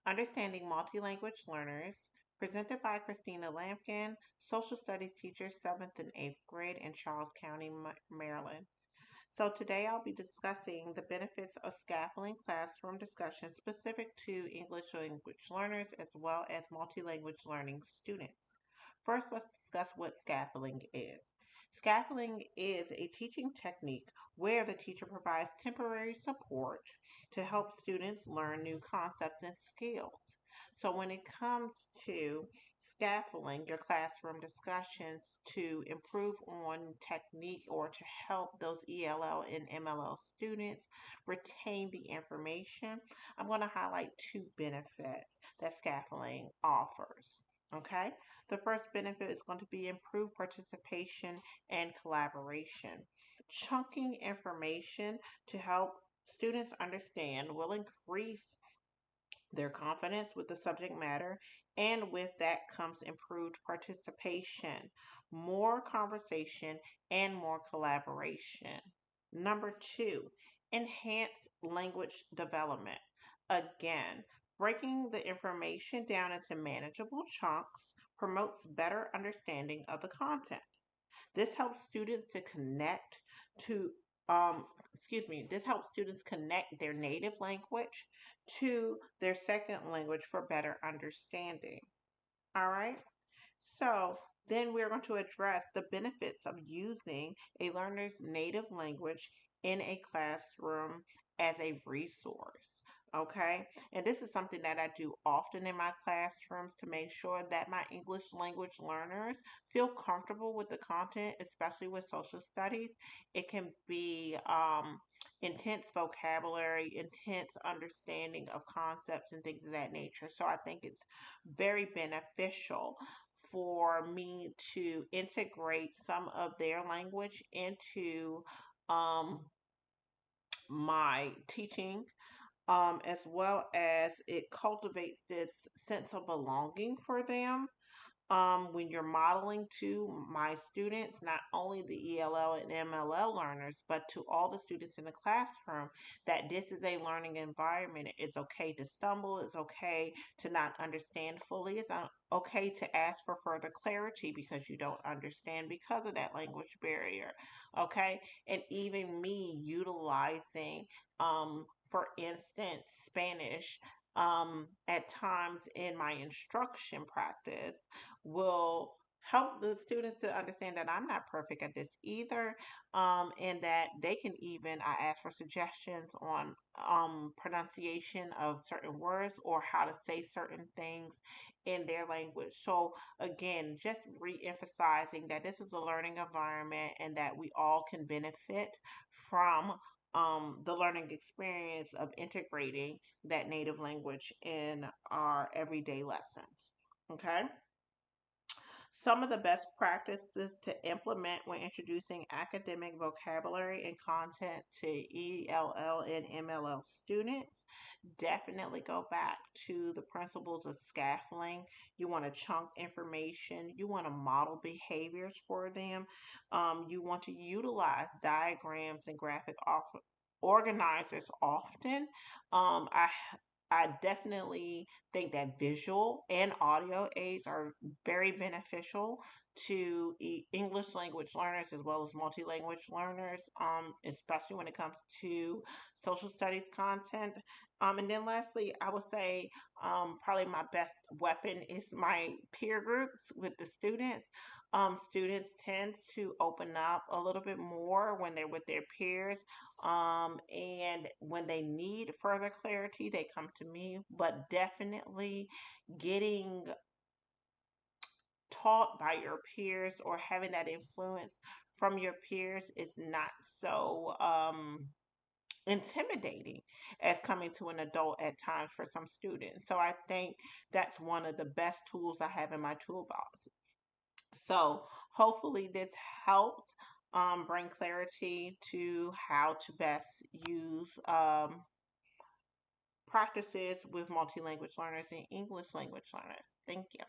Understanding Multilanguage Learners, presented by Christina Lampkin, social studies teacher, 7th and 8th grade in Charles County, Maryland. So today I'll be discussing the benefits of scaffolding classroom discussions specific to English language learners as well as multilanguage learning students. First, let's discuss what scaffolding is. Scaffolding is a teaching technique where the teacher provides temporary support to help students learn new concepts and skills. So when it comes to scaffolding your classroom discussions to improve on technique or to help those ELL and MLL students retain the information, I'm going to highlight two benefits that scaffolding offers. Okay, the first benefit is going to be improved participation and collaboration. Chunking information to help students understand will increase their confidence with the subject matter, and with that comes improved participation, more conversation, and more collaboration. Number two, enhanced language development. Again, breaking the information down into manageable chunks promotes better understanding of the content. This helps students to connect to this helps students connect their native language to their second language for better understanding. All right. So then we're going to address the benefits of using a learner's native language in a classroom as a resource. Okay, and this is something that I do often in my classrooms to make sure that my English language learners feel comfortable with the content, especially with social studies. It can be intense vocabulary, intense understanding of concepts, and things of that nature. So I think it's very beneficial for me to integrate some of their language into um, my teaching, as well as it cultivates this sense of belonging for them when you're modeling to my students, not only the ELL and MLL learners, but to all the students in the classroom, that this is a learning environment. It's okay to stumble. It's okay to not understand fully. It's okay to ask for further clarity because you don't understand because of that language barrier. Okay. And even me utilizing, for instance, Spanish at times in my instruction practice will help the students to understand that I'm not perfect at this either, and that they can even, I ask for suggestions on pronunciation of certain words or how to say certain things in their language. So again, just re-emphasizing that this is a learning environment and that we all can benefit from the learning experience of integrating that native language in our everyday lessons. Okay. Some of the best practices to implement when introducing academic vocabulary and content to ELL and MLL students, definitely go back to the principles of scaffolding. You want to chunk information, you want to model behaviors for them, you want to utilize diagrams and graphic organizers often. I definitely think that visual and audio aids are very beneficial to English language learners as well as multi-language learners, especially when it comes to social studies content. And then lastly, I would say probably my best weapon is my peer groups with the students. Students tend to open up a little bit more when they're with their peers, and when they need further clarity, they come to me. But definitely getting taught by your peers or having that influence from your peers is not so intimidating as coming to an adult at times for some students. So I think that's one of the best tools I have in my toolbox. So hopefully this helps bring clarity to how to best use practices with multi-language learners and English language learners. Thank you.